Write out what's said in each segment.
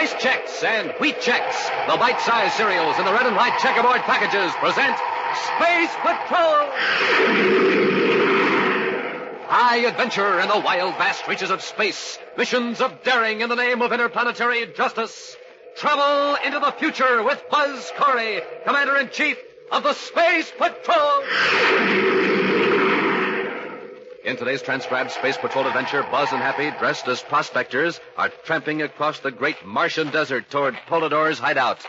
Rice Chex and Wheat Chex, the bite-sized cereals in the red and white checkerboard packages, present Space Patrol! High adventure in the wild, vast reaches of space. Missions of daring in the name of interplanetary justice. Travel into the future with Buzz Corey, Commander-in-Chief of the Space Patrol! In today's transcribed Space Patrol adventure, Buzz and Happy, dressed as prospectors, are tramping across the great Martian desert toward Polidor's hideout.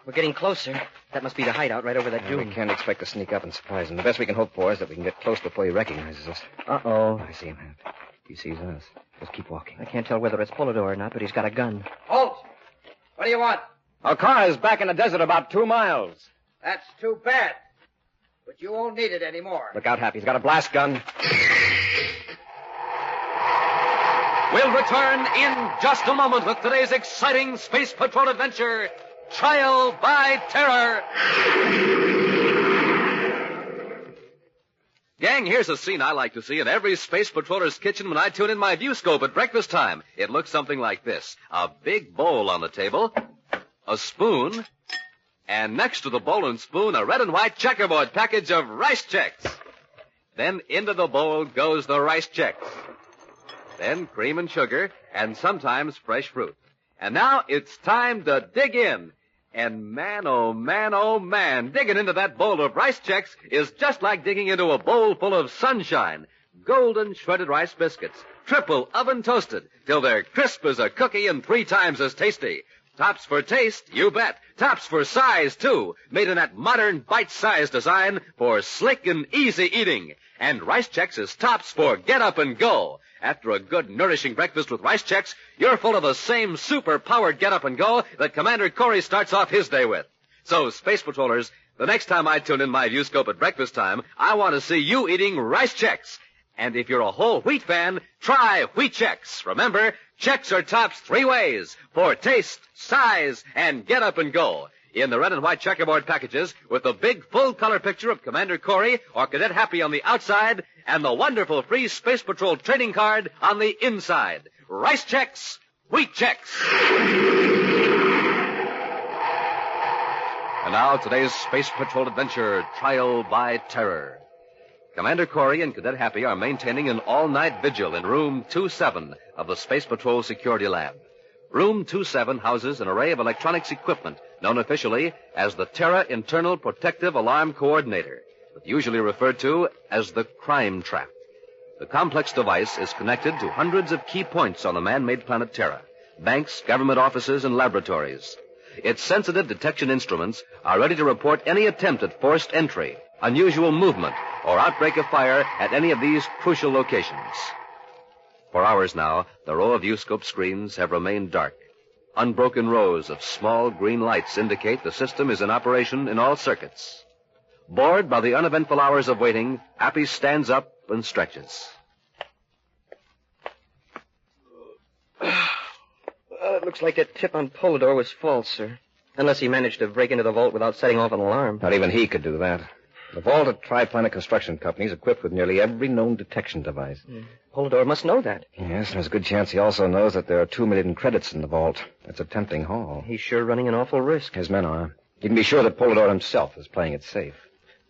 We're getting closer. That must be the hideout right over that dune. We can't expect to sneak up and surprise him. The best we can hope for is that we can get close before he recognizes us. Uh-oh. I see him, Hap. He sees us. Just keep walking. I can't tell whether it's Polidor or not, but he's got a gun. Halt! What do you want? Our car is back in the desert about 2 miles. That's too bad. But you won't need it anymore. Look out, Happy. He's got a blast gun. We'll return in just a moment with today's exciting Space Patrol adventure, Trial by Terror. Gang, here's a scene I like to see in every Space Patroller's kitchen when I tune in my viewscope at breakfast time. It looks something like this. A big bowl on the table, a spoon, and next to the bowl and spoon, a red and white checkerboard package of Rice Chex. Then into the bowl goes the Rice Chex. Then cream and sugar, and sometimes fresh fruit. And now it's time to dig in. And man, oh man, digging into that bowl of Rice Chex is just like digging into a bowl full of sunshine. Golden shredded rice biscuits, triple oven toasted, till they're crisp as a cookie and 3 times as tasty. Tops for taste, you bet. Tops for size, too. Made in that modern bite-sized design for slick and easy eating. And Rice Chex is tops for get up and go. After a good, nourishing breakfast with Rice Chex, you're full of the same super-powered get up and go that Commander Corey starts off his day with. So, Space Patrollers, the next time I tune in my viewscope at breakfast time, I want to see you eating Rice Chex. And if you're a whole wheat fan, try Wheat Chex. Remember, Chex are tops 3 ways, for taste, size, and get up and go. In the red and white checkerboard packages, with the big full-color picture of Commander Corey or Cadet Happy on the outside, and the wonderful free Space Patrol trading card on the inside. Rice Chex, Wheat Chex. And now, today's Space Patrol adventure, Trial by Terror. Commander Corey and Cadet Happy are maintaining an all-night vigil in Room 27 of the Space Patrol Security Lab. Room 27 houses an array of electronics equipment known officially as the Terra Internal Protective Alarm Coordinator, but usually referred to as the Crime Trap. The complex device is connected to hundreds of key points on the man-made planet Terra, banks, government offices, and laboratories. Its sensitive detection instruments are ready to report any attempt at forced entry, unusual movement, or outbreak of fire at any of these crucial locations. For hours now, the row of viewscope screens have remained dark. Unbroken rows of small green lights indicate the system is in operation in all circuits. Bored by the uneventful hours of waiting, Happy stands up and stretches. It looks like that tip on Polidor was false, sir. Unless he managed to break into the vault without setting off an alarm. Not even he could do that. The vault at Triplanet Construction Company is equipped with nearly every known detection device. Polidor must know that. Yes, there's a good chance he also knows that there are 2 million credits in the vault. It's a tempting haul. He's sure running an awful risk. His men are. You can be sure that Polidor himself is playing it safe.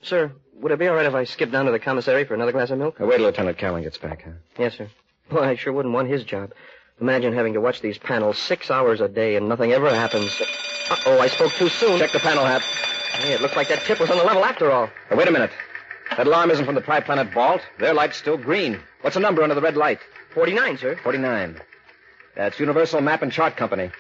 Sir, would it be all right if I skipped down to the commissary for another glass of milk? Wait till Lieutenant Callan gets back, huh? Yes, sir. Boy, I sure wouldn't want his job. Imagine having to watch these panels 6 hours a day and nothing ever happens. Uh-oh, I spoke too soon. Check the panel, Hap. Hey, it looked like that tip was on the level after all. Now, wait a minute. That alarm isn't from the Triplanet vault. Their light's still green. What's the number under the red light? 49, sir. 49. That's Universal Map and Chart Company.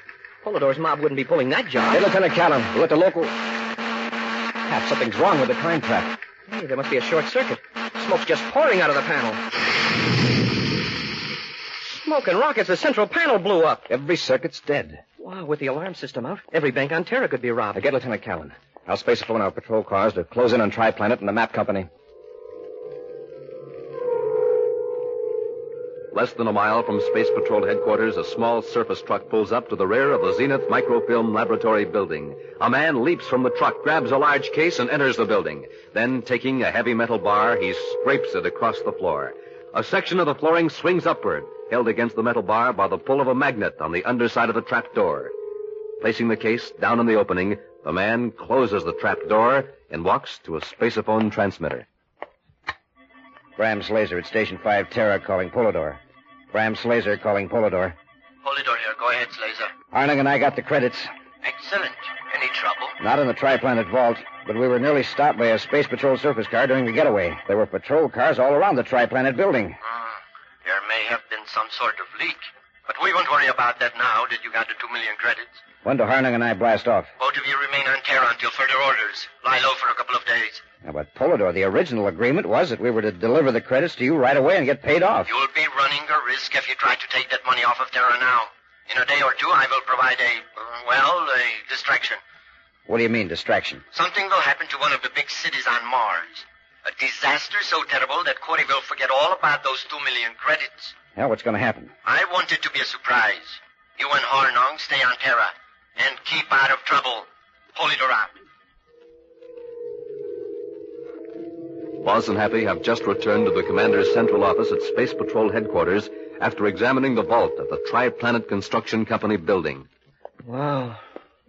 Polidor's mob wouldn't be pulling that job. Hey, Lieutenant Callan, we'll let the local... Hap, something's wrong with the crime trap. Hey, there must be a short circuit. Smoke's just pouring out of the panel. Smoke and rockets, the central panel blew up. Every circuit's dead. Wow, with the alarm system out, every bank on Terra could be robbed. Now get Lieutenant Callan. I'll space phone our patrol cars to close in on Triplanet and the map company. Less than a mile from Space Patrol headquarters, a small surface truck pulls up to the rear of the Zenith Microfilm Laboratory building. A man leaps from the truck, grabs a large case, and enters the building. Then, taking a heavy metal bar, he scrapes it across the floor. A section of the flooring swings upward, held against the metal bar by the pull of a magnet on the underside of the trap door. Placing the case down in the opening, the man closes the trap door and walks to a spaceophone transmitter. Bram's laser at Station 5 Terra calling Polydor. Bram's laser calling Polydor. Polydor here. Go ahead, Slazer. Harning and I got the credits. Excellent. Any trouble? Not in the Triplanet vault, but we were nearly stopped by a Space Patrol surface car during the getaway. There were patrol cars all around the Triplanet building. There may have been some sort of leak. But we won't worry about that now that you got the 2 million credits. When do Harning and I blast off? Both of you remain on Terra until further orders. Lie low for a couple of days. Now, but Polydor, the original agreement was that we were to deliver the credits to you right away and get paid off. You'll be running a risk if you try to take that money off of Terra now. In a day or two, I will provide a distraction. What do you mean, distraction? Something will happen to one of the big cities on Mars. A disaster so terrible that Corey will forget all about those 2 million credits. Now, what's going to happen? I want it to be a surprise. You and Harnong stay on Terra and keep out of trouble. Polydor out. Boz and Happy have just returned to the commander's central office at Space Patrol headquarters after examining the vault of the Tri-Planet Construction Company building. Wow.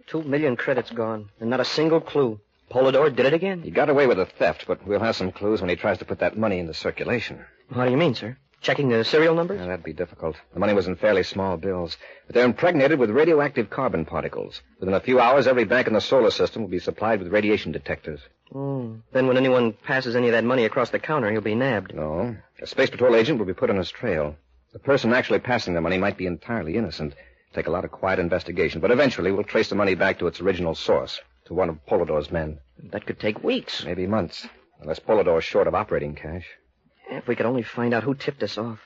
2 million credits gone, and not a single clue. Polydor did it again? He got away with the theft, but we'll have some clues when he tries to put that money into circulation. How do you mean, sir? Checking the serial numbers? That'd be difficult. The money was in fairly small bills, but they're impregnated with radioactive carbon particles. Within a few hours, every bank in the solar system will be supplied with radiation detectors. Then when anyone passes any of that money across the counter, he'll be nabbed. No. A Space Patrol agent will be put on his trail. The person actually passing the money might be entirely innocent. Take a lot of quiet investigation, but eventually we'll trace the money back to its original source, to one of Polydor's men. That could take weeks. Maybe months, unless Polydor's short of operating cash. If we could only find out who tipped us off.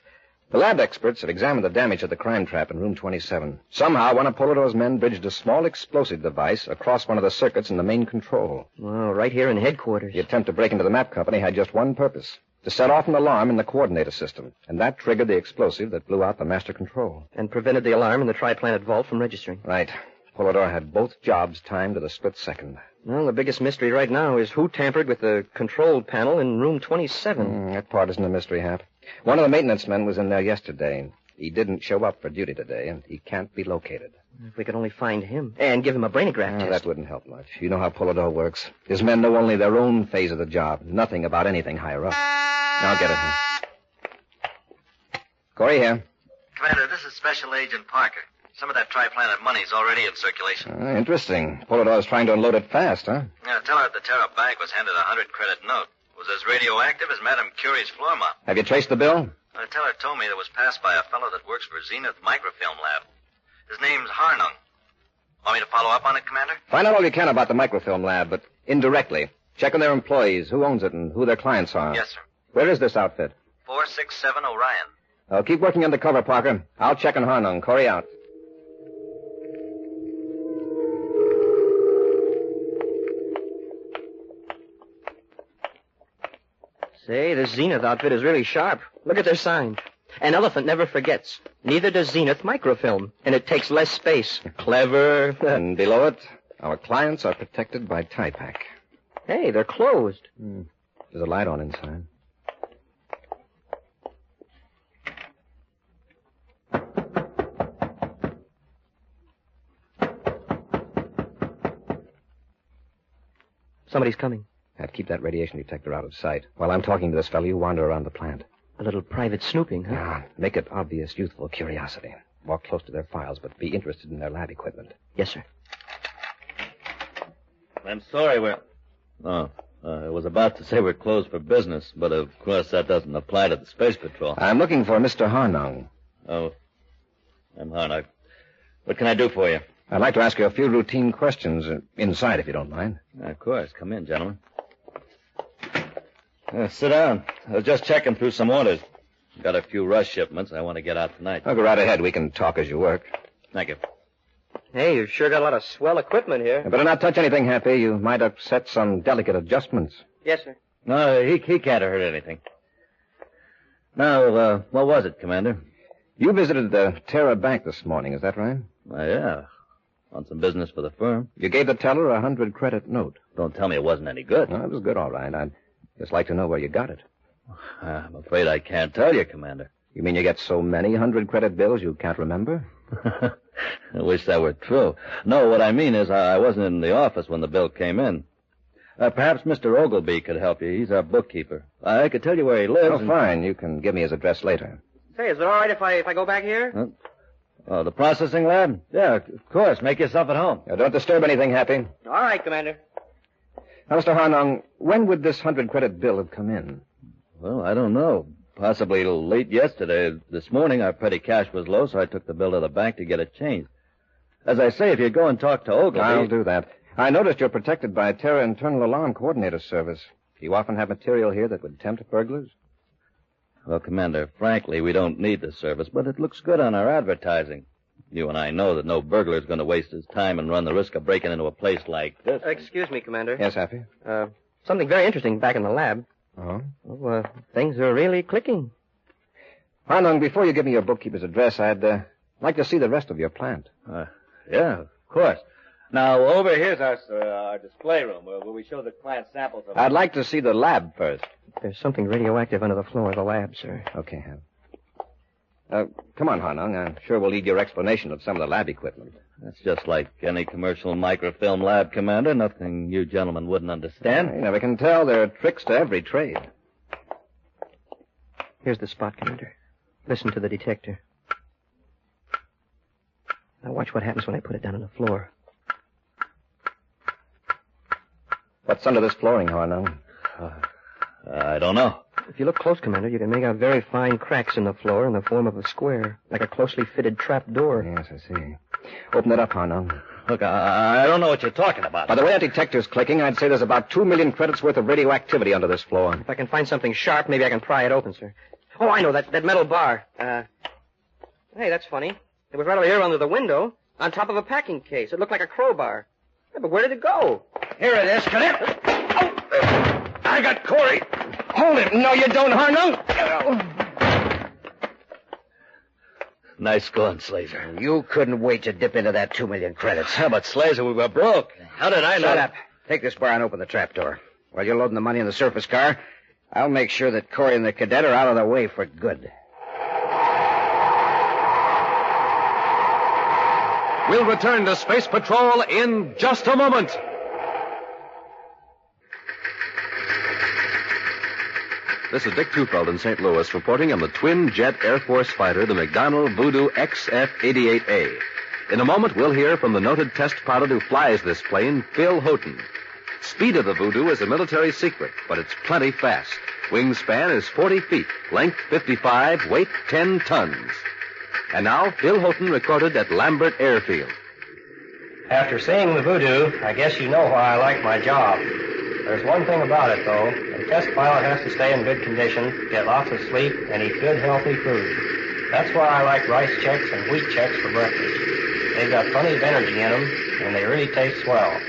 The lab experts have examined the damage of the crime trap in room 27. Somehow, one of Polydor's men bridged a small explosive device across one of the circuits in the main control. Well, right here in headquarters. The attempt to break into the map company had just one purpose: to set off an alarm in the coordinator system. And that triggered the explosive that blew out the master control. And prevented the alarm in the Tri-Planet vault from registering. Right. Polydor had both jobs timed to the split second. Well, the biggest mystery right now is who tampered with the control panel in room 27. That part isn't a mystery, Hap. One of the maintenance men was in there yesterday. He didn't show up for duty today, and he can't be located. If we could only find him and give him a brainograph test. That wouldn't help much. You know how Polydor works. His men know only their own phase of the job, nothing about anything higher up. Now get it, huh? Corey here. Commander, this is Special Agent Parker. Some of that Tri-Planet money's already in circulation. Interesting. Polydor's trying to unload it fast, huh? Yeah, tell her at the Terra Bank was handed a 100-credit note. It was as radioactive as Madame Curie's floor mop. Have you traced the bill? The teller told me that it was passed by a fellow that works for Zenith Microfilm Lab. His name's Harnung. Want me to follow up on it, Commander? Find out all you can about the microfilm lab, but indirectly. Check on their employees, who owns it, and who their clients are. Yes, sir. Where is this outfit? 467 Orion. Keep working undercover, Parker. I'll check on Harnung. Corey out. Say, this Zenith outfit is really sharp. Look at their sign. An elephant never forgets. Neither does Zenith Microfilm. And it takes less space. Clever. And below it, our clients are protected by Tie-Pack. Hey, they're closed. There's a light on inside. Somebody's coming. Keep that radiation detector out of sight. While I'm talking to this fellow, you wander around the plant. A little private snooping, huh? Yeah, make it obvious youthful curiosity. Walk close to their files, but be interested in their lab equipment. Yes, sir. I'm sorry we're... I was about to say we're closed for business, but of course that doesn't apply to the Space Patrol. I'm looking for Mr. Harnung. Oh, I'm Harnung. What can I do for you? I'd like to ask you a few routine questions inside, if you don't mind. Of course. Come in, gentlemen. Sit down. I was just checking through some orders. Got a few rush shipments I want to get out tonight. I'll go right ahead. We can talk as you work. Thank you. Hey, you've sure got a lot of swell equipment here. You better not touch anything, Happy. You might upset some delicate adjustments. Yes, sir. No, he can't have hurt anything. Now, what was it, Commander? You visited the Terra Bank this morning, is that right? Yeah. On some business for the firm. You gave the teller a 100-credit note. Don't tell me it wasn't any good. No, it was good, all right. I'd just like to know where you got it. I'm afraid I can't tell you, Commander. You mean you get so many 100-credit bills you can't remember? I wish that were true. No, what I mean is I wasn't in the office when the bill came in. Perhaps Mr. Ogilvy could help you. He's our bookkeeper. I could tell you where he lives. Oh, fine. You can give me his address later. Say, is it all right if I go back here? Oh, the processing lab? Yeah, of course. Make yourself at home. Now, don't disturb anything, Happy. All right, Commander. Now, Mr. Harnong, when would this 100-credit bill have come in? Well, I don't know. Possibly late yesterday. This morning, our petty cash was low, so I took the bill to the bank to get it changed. As I say, if you go and talk to Ogilvy... I'll do that. I noticed you're protected by a Terra Internal Alarm Coordinator Service. Do you often have material here that would tempt burglars? Well, Commander, frankly, we don't need the service, but it looks good on our advertising. You and I know that no burglar's going to waste his time and run the risk of breaking into a place like this. Excuse me, Commander. Yes, Happy? Something very interesting back in the lab. Oh? Well, things are really clicking. Harnong, before you give me your bookkeeper's address, I'd like to see the rest of your plant. Yeah, of course. Now, over here's our display room where we show the client samples of... I'd like to see the lab first. There's something radioactive under the floor of the lab, sir. Okay, Hap. Come on, Harnong. I'm sure we'll need your explanation of some of the lab equipment. That's just like any commercial microfilm lab, Commander. Nothing you gentlemen wouldn't understand. You never can tell. There are tricks to every trade. Here's the spot, Commander. Listen to the detector. Now watch what happens when I put it down on the floor. What's under this flooring, Harnong? I don't know. If you look close, Commander, you can make out very fine cracks in the floor in the form of a square, like a closely fitted trap door. Yes, I see. Open it up, Harnong. Look, I don't know what you're talking about. By the way that detector's clicking, I'd say there's about 2 million credits worth of radioactivity under this floor. If I can find something sharp, maybe I can pry it open, sir. Oh, I know, that metal bar. Hey, that's funny. It was right over here under the window, on top of a packing case. It looked like a crowbar. Yeah, but where did it go? Here it is, Cadet. Oh, I got Corey. Hold it. No, you don't, Harnong. Nice going, Slazer. You couldn't wait to dip into that 2 million credits. Yeah, but Slazer, we were broke. How did I know? Shut up. Take this bar and open the trapdoor. While you're loading the money in the surface car, I'll make sure that Corey and the cadet are out of the way for good. We'll return to Space Patrol in just a moment. This is Dick Tufeld in St. Louis reporting on the twin-jet Air Force fighter, the McDonnell Voodoo XF-88A. In a moment, we'll hear from the noted test pilot who flies this plane, Phil Houghton. Speed of the Voodoo is a military secret, but it's plenty fast. Wingspan is 40 feet, length 55, weight 10 tons. And now, Phil Houghton recorded at Lambert Airfield. After seeing the Voodoo, I guess you know why I like my job. There's one thing about it, though. A test pilot has to stay in good condition, get lots of sleep, and eat good, healthy food. That's why I like rice checks and wheat checks for breakfast. They've got plenty of energy in them, and they really taste swell.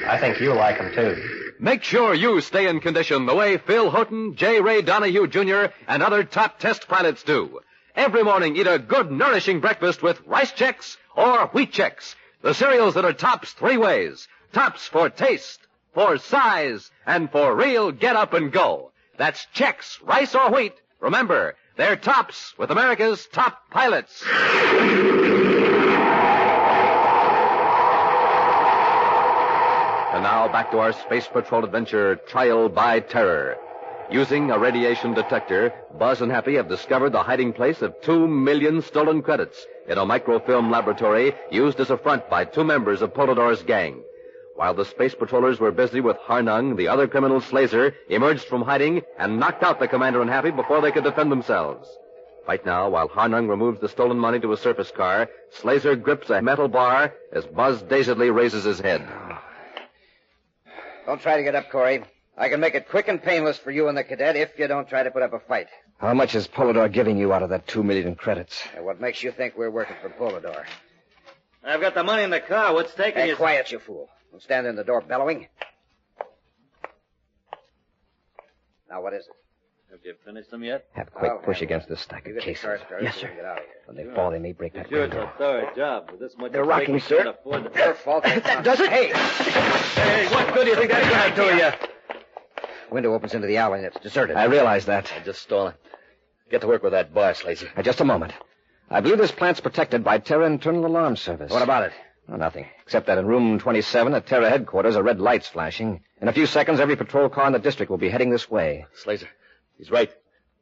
I think you'll like them, too. Make sure you stay in condition the way Phil Houghton, J. Ray Donahue, Jr., and other top test pilots do. Every morning, eat a good, nourishing breakfast with rice checks or wheat checks. The cereals that are tops 3 ways. Tops for taste, for size, and for real get up and go. That's Chex, rice or wheat. Remember, they're tops with America's top pilots. And now back to our Space Patrol adventure, Trial by Terror. Using a radiation detector, Buzz and Happy have discovered the hiding place of 2 million stolen credits in a microfilm laboratory used as a front by 2 members of Polidor's gang. While the space patrollers were busy with Harnung, the other criminal Slazer emerged from hiding and knocked out the Commander and Happy before they could defend themselves. Right now, while Harnung removes the stolen money to a surface car, Slazer grips a metal bar as Buzz dazedly raises his head. Don't try to get up, Corey. I can make it quick and painless for you and the cadet if you don't try to put up a fight. How much is Polidor giving you out of that 2 million credits? And what makes you think we're working for Polidor? I've got the money in the car. What's taking you... Hey, quiet, you fool. Don't stand in the door bellowing. Now, what is it? Have you finished them yet? Have a quick push against this stack of cases. Yes, sir. When they fall, they may break that Sure, it's window. a thorough job. With this much They're rocking, sir. Your fault. That does it? Hey! Hey, what good do you think that's going to do you? Window opens into the alley and it's deserted. I realize that. I just stole it. Get to work with that bar, Slazer. Just a moment. I believe this plant's protected by Terra Internal Alarm Service. What about it? Oh, nothing. Except that in room 27 at Terra headquarters, a red light's flashing. In a few seconds, every patrol car in the district will be heading this way. Slazer, he's right.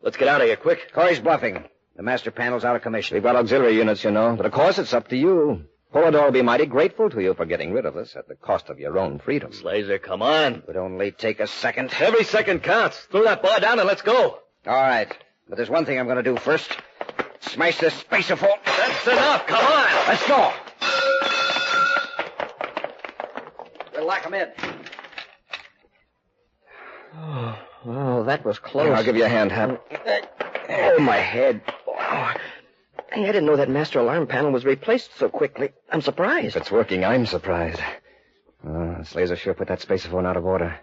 Let's get out of here, quick. Corey's bluffing. The master panel's out of commission. We've got auxiliary units, you know. But of course, it's up to you. Polidor will be mighty grateful to you for getting rid of us at the cost of your own freedom. Slazer, come on. It would only take a second. Every second counts. Throw that bar down and let's go. All right. But there's one thing I'm going to do first. Smash this spacerphone. That's enough. Come on. Let's go. We'll lock him in. Oh, that was close. I'll give you a hand, Hap. Oh, my head. Oh. Hey, I didn't know that master alarm panel was replaced so quickly. I'm surprised. If it's working, I'm surprised. Slazer sure put that spacerphone out of order.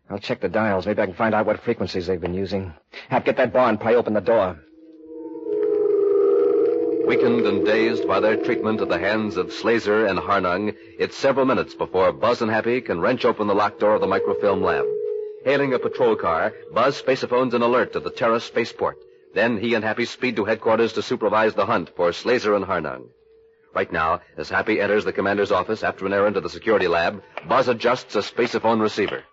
I'll check the dials. Maybe I can find out what frequencies they've been using. Hap, get that bar and pry open the door. Weakened and dazed by their treatment at the hands of Slazer and Harnung, it's several minutes before Buzz and Happy can wrench open the locked door of the microfilm lab. Hailing a patrol car, Buzz spacephones an alert to the Terra spaceport. Then he and Happy speed to headquarters to supervise the hunt for Slazer and Harnung. Right now, as Happy enters the commander's office after an errand to the security lab, Buzz adjusts a spacephone receiver.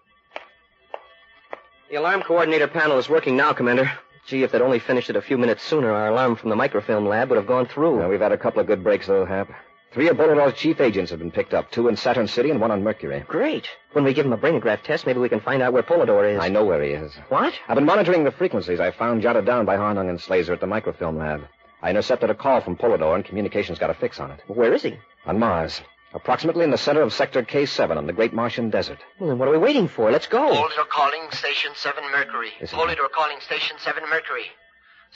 The alarm coordinator panel is working now, Commander. Gee, if they'd only finished it a few minutes sooner, our alarm from the microfilm lab would have gone through. We've had a couple of good breaks, though, Hap. 3 of Polidor's chief agents have been picked up, 2 in Saturn City and 1 on Mercury. Great. When we give him a brainograph test, maybe we can find out where Polidor is. I know where he is. What? I've been monitoring the frequencies I found jotted down by Harnung and Slazer at the microfilm lab. I intercepted a call from Polidor, and communications got a fix on it. Where is he? On Mars. Approximately in the center of Sector K7 on the Great Martian Desert. Well, then what are we waiting for? Let's go. Polidor calling Station 7 Mercury. Polidor calling Station 7 Mercury.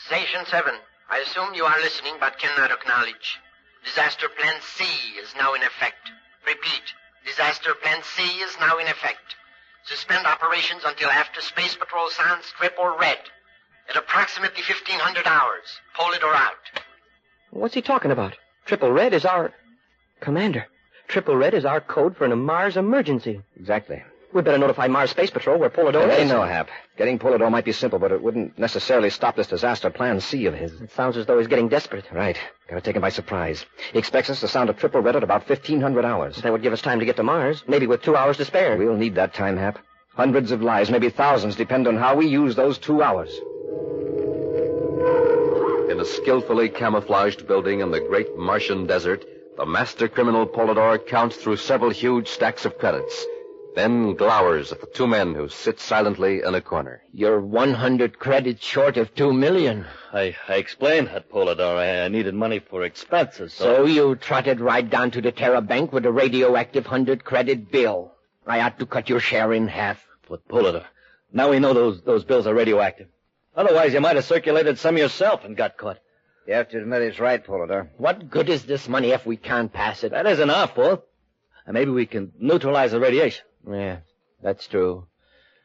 Station 7, I assume you are listening but cannot acknowledge. Disaster Plan C is now in effect. Repeat, Disaster Plan C is now in effect. Suspend operations until after Space Patrol sounds triple red. At approximately 1500 hours. Polidor out. What's he talking about? Triple red is our... Commander, triple red is our code for a Mars emergency. Exactly. We'd better notify Mars Space Patrol where Polidor is. They know, Hap. Getting Polidor might be simple, but it wouldn't necessarily stop this disaster plan C of his. It sounds as though he's getting desperate. Right. Gotta take him by surprise. He expects us to sound a triple red at about 1500 hours. That would give us time to get to Mars, maybe with 2 hours to spare. We'll need that time, Hap. Hundreds of lives, maybe thousands, depend on how we use those 2 hours. In a skillfully camouflaged building in the great Martian desert, the master criminal Polidor counts through several huge stacks of credits, then glowers at the 2 men who sit silently in a corner. You're 100 credits short of 2 million. I explained that, Polidor. I needed money for expenses, So you trotted right down to the Terra Bank with a radioactive 100-credit bill. I ought to cut your share in half. But, Polidor, now we know those bills are radioactive. Otherwise, you might have circulated some yourself and got caught. You have to admit it's right, Polidor. What good is this money if we can't pass it? That isn't our fault. And maybe we can neutralize the radiation. Yeah, that's true.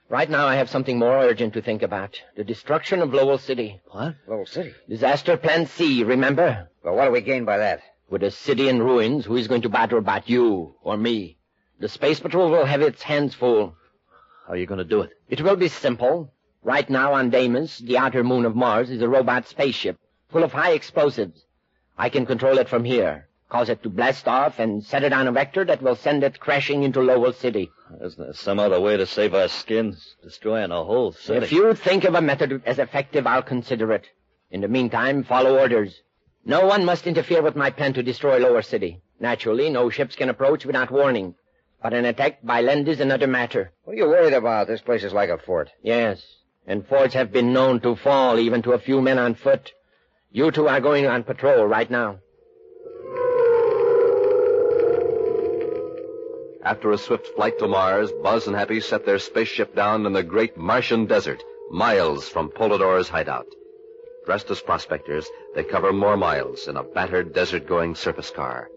Right now I have something more urgent to think about. The destruction of Lowell City. What? Lowell City? Disaster Plan C, remember? Well, what do we gain by that? With a city in ruins, who is going to bother about you or me? The Space Patrol will have its hands full. How are you going to do it? It will be simple. Right now on Deimos, the outer moon of Mars, is a robot spaceship full of high explosives. I can control it from here, cause it to blast off, and set it on a vector that will send it crashing into Lowell City. Isn't there some other way to save our skins? Destroying a whole city. If you think of a method as effective, I'll consider it. In the meantime, follow orders. No one must interfere with my plan to destroy Lower City. Naturally, no ships can approach without warning. But an attack by land is another matter. What are you worried about? This place is like a fort. Yes, and forts have been known to fall even to a few men on foot. You two are going on patrol right now. After a swift flight to Mars, Buzz and Happy set their spaceship down in the great Martian desert, miles from Polidor's hideout. Dressed as prospectors, they cover more miles in a battered desert-going surface car.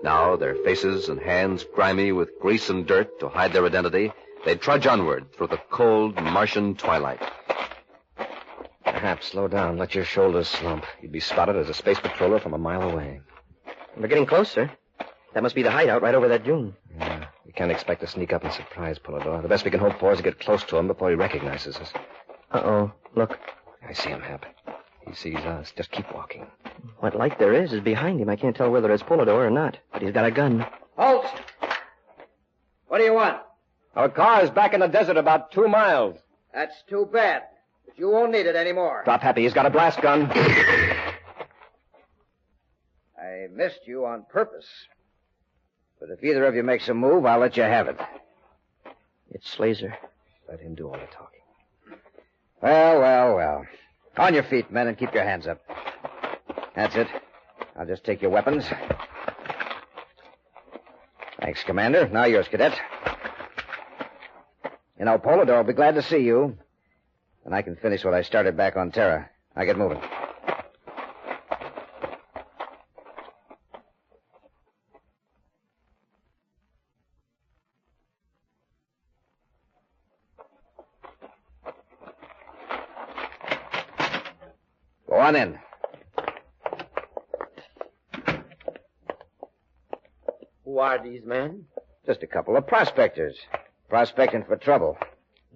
Now, their faces and hands grimy with grease and dirt to hide their identity, they trudge onward through the cold Martian twilight. Perhaps slow down. Let your shoulders slump. You'd be spotted as a space patroller from a mile away. We're getting closer. That must be the hideout right over that dune. Yeah, we can't expect to sneak up and surprise Polidor. The best we can hope for is to get close to him before he recognizes us. Uh-oh. Look. I see him, Hap. He sees us. Just keep walking. What light there is behind him. I can't tell whether it's Polidor or not, but he's got a gun. Halt! What do you want? Our car is back in the desert about 2 miles. That's too bad. But you won't need it anymore. Drop Happy. He's got a blast gun. I missed you on purpose. But if either of you makes a move, I'll let you have it. It's Slazer. Let him do all the talking. Well. On your feet, men, and keep your hands up. That's it. I'll just take your weapons. Thanks, Commander. Now yours, Cadet. You know, Polidor will be glad to see you. And I can finish what I started back on Terra. Now get moving. Go on in. Who are these men? Just a couple of prospectors. Prospecting for trouble.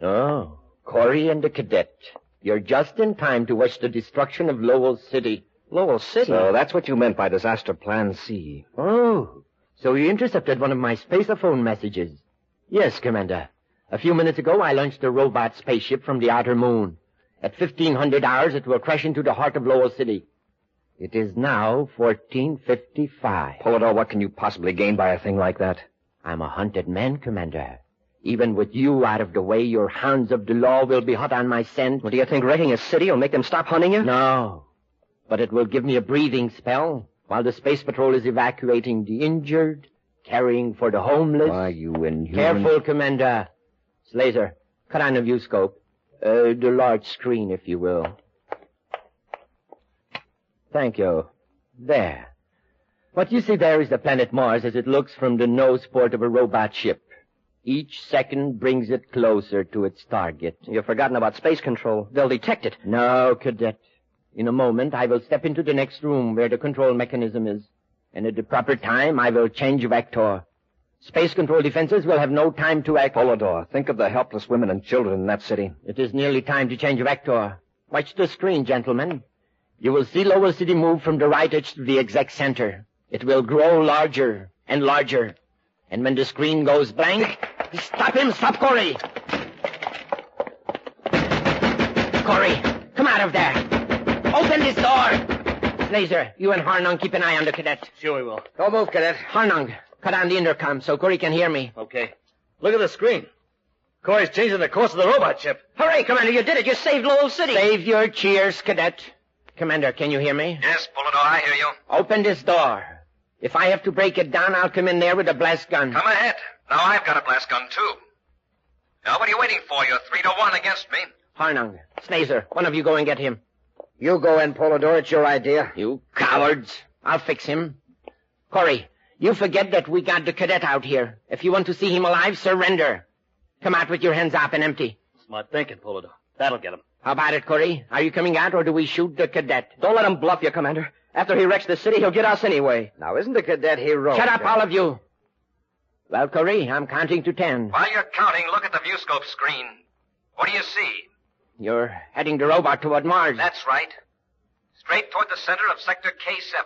Oh, Corey and the cadet. You're just in time to watch the destruction of Lowell City. Lowell City? So that's what you meant by disaster plan C. Oh, so you intercepted one of my spaceophone messages. Yes, Commander. A few minutes ago, I launched a robot spaceship from the outer moon. At 1500 hours, it will crash into the heart of Lowell City. It is now 14:55. Polidor, what can you possibly gain by a thing like that? I'm a hunted man, Commander. Even with you out of the way, your hounds of the law will be hot on my scent. Well, do you think wrecking a city will make them stop hunting you? No. But it will give me a breathing spell while the Space Patrol is evacuating the injured, caring for the homeless. Why, you inhuman... Careful, Commander. Slazer, cut on the viewscope. The large screen, if you will. Thank you. There. What you see there is the planet Mars as it looks from the nose port of a robot ship. Each second brings it closer to its target. You've forgotten about space control. They'll detect it. No, Cadet. In a moment, I will step into the next room where the control mechanism is. And at the proper time, I will change vector. Space control defenses will have no time to act. Polidor, think of the helpless women and children in that city. It is nearly time to change vector. Watch the screen, gentlemen. You will see Lowell City move from the right edge to the exact center. It will grow larger and larger. And when the screen goes blank... Stop him! Stop Corey! Corey, come out of there! Open this door! Slazer, you and Harnung keep an eye on the cadet. Sure we will. Don't move, Cadet. Harnung, cut on the intercom so Corey can hear me. Okay. Look at the screen. Corey's changing the course of the robot ship. Hooray, Commander, you did it. You saved Lowell City. Save your cheers, Cadet. Commander, can you hear me? Yes, Polidor, I hear you. Open this door. If I have to break it down, I'll come in there with a blast gun. Come ahead. Now I've got a blast gun, too. Now, what are you waiting for? You're 3-1 against me. Harnung, Slazer, one of you go and get him. You go in, Polidor. It's your idea. You cowards. I'll fix him. Corey, you forget that we got the cadet out here. If you want to see him alive, surrender. Come out with your hands up and empty. Smart thinking, Polidor. That'll get him. How about it, Corey? Are you coming out, or do we shoot the cadet? Don't let him bluff you, Commander. After he wrecks the city, he'll get us anyway. Now, isn't the Cadet heroic? Shut up, all of you. Well, Corey, I'm counting to 10. While you're counting, look at the viewscope screen. What do you see? You're heading the robot toward Mars. That's right. Straight toward the center of Sector K7.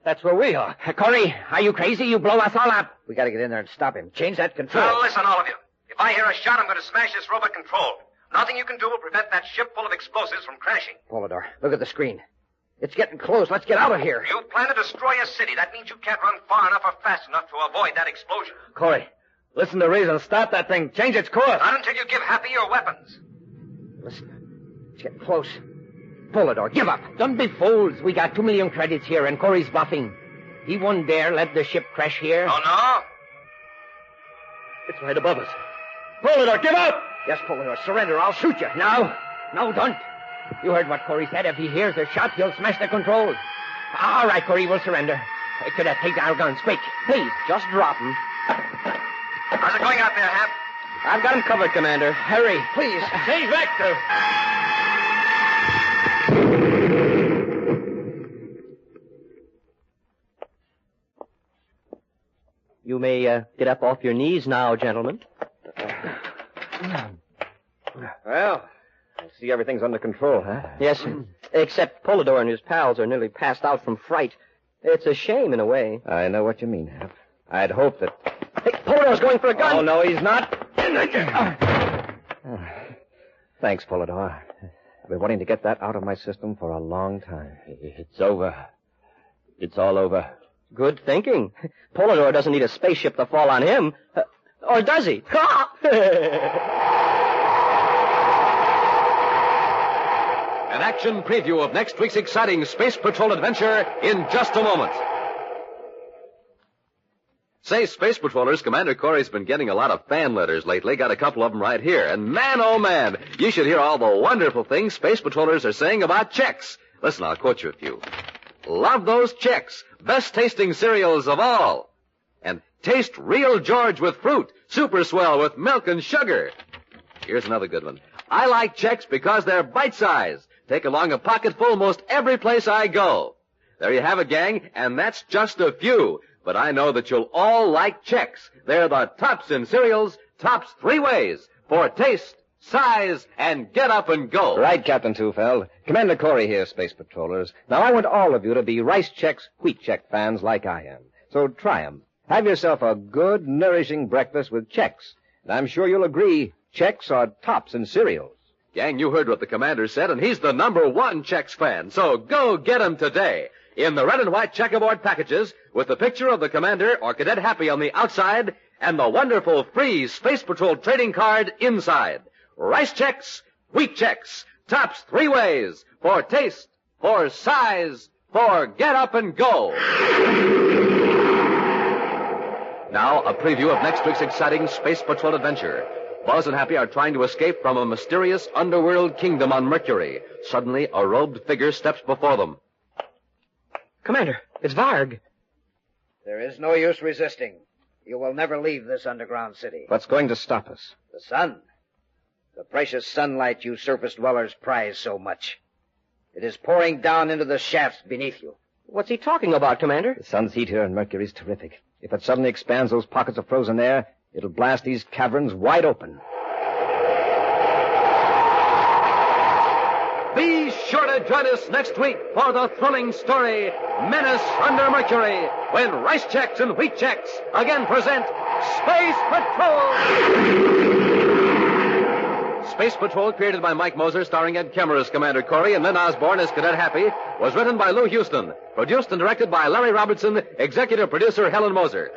That's where we are. Corey, are you crazy? You blow us all up. We gotta get in there and stop him. Change that control. Now, listen, all of you. If I hear a shot, I'm going to smash this robot control. Nothing you can do will prevent that ship full of explosives from crashing. Polidor, look at the screen. It's getting close. Let's get out of here. You plan to destroy a city. That means you can't run far enough or fast enough to avoid that explosion. Corey, listen to reason. Stop that thing. Change its course. Not until you give Happy your weapons. Listen. It's getting close. Polidor, give up. Don't be fools. We got 2 million credits here, and Corey's bluffing. He won't dare let the ship crash here. Oh, no? It's right above us. Polidor, give up! Yes, Polidor, surrender. I'll shoot you. No, don't. You heard what Corey said. If he hears a shot, he'll smash the controls. All right, Corey, we'll surrender. Hey, Cadet, take our guns, quick. Please, just drop them. How's it going out there, Hap? I've got him covered, Commander. Hurry. Please. Change vector. You may get up off your knees now, gentlemen. Well, I see everything's under control, huh? Yes, sir. Except Polidor and his pals are nearly passed out from fright. It's a shame in a way. I know what you mean, Hap. I'd hoped that... Hey, Polidor's going for a gun! Oh, no, he's not. Thanks, Polidor. I've been wanting to get that out of my system for a long time. It's over. It's all over. Good thinking. Polidor doesn't need a spaceship to fall on him. Or does he? An action preview of next week's exciting Space Patrol adventure in just a moment. Say, Space Patrollers, Commander Corey's been getting a lot of fan letters lately. Got a couple of them right here. And man, oh man, you should hear all the wonderful things Space Patrollers are saying about Chex. Listen, I'll quote you a few. Love those Chex. Best tasting cereals of all. And taste real George with fruit. Super swell with milk and sugar. Here's another good one. I like Chex because they're bite-sized. Take along a pocketful most every place I go. There you have it, gang, and that's just a few. But I know that you'll all like Chex. They're the tops in cereals, tops 3 ways. For taste, size, and get up and go. Right, Captain Tufeld. Commander Corey here, Space Patrollers. Now, I want all of you to be Rice Chex, Wheat Chex fans like I am. So try 'em. Have yourself a good, nourishing breakfast with Chex. And I'm sure you'll agree, Chex are tops in cereals. Gang, you heard what the commander said, and he's the #1 Chex fan. So go get him today. In the red and white checkerboard packages, with the picture of the commander or Cadet Happy on the outside, and the wonderful free Space Patrol trading card inside. Rice Chex, Wheat Chex, tops 3 ways. For taste, for size, for get up and go. Now, a preview of next week's exciting Space Patrol adventure. Buzz and Happy are trying to escape from a mysterious underworld kingdom on Mercury. Suddenly, a robed figure steps before them. Commander, it's Varg. There is no use resisting. You will never leave this underground city. What's going to stop us? The sun. The precious sunlight you surface dwellers prize so much. It is pouring down into the shafts beneath you. What's he talking about, Commander? The sun's heat here on Mercury is terrific. If it suddenly expands those pockets of frozen air, it'll blast these caverns wide open. Be sure to join us next week for the thrilling story, Menace Under Mercury, when Rice Chex and Wheat Chex again present Space Patrol! Space Patrol, created by Mike Moser, starring Ed Kemmer as Commander Corey and Lynn Osborne as Cadet Happy, was written by Lou Houston, produced and directed by Larry Robertson, executive producer Helen Moser.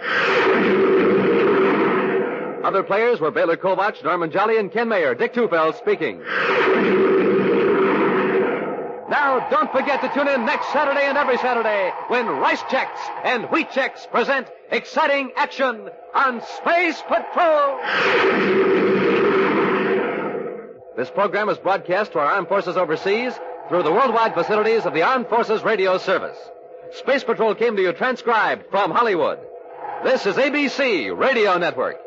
Other players were Baylor Kovach, Norman Jolly, and Ken Mayer. Dick Tufeld speaking. Now, don't forget to tune in next Saturday and every Saturday when Rice Chex and Wheat Chex present exciting action on Space Patrol. This program is broadcast to our armed forces overseas through the worldwide facilities of the Armed Forces Radio Service. Space Patrol came to you transcribed from Hollywood. This is ABC Radio Network.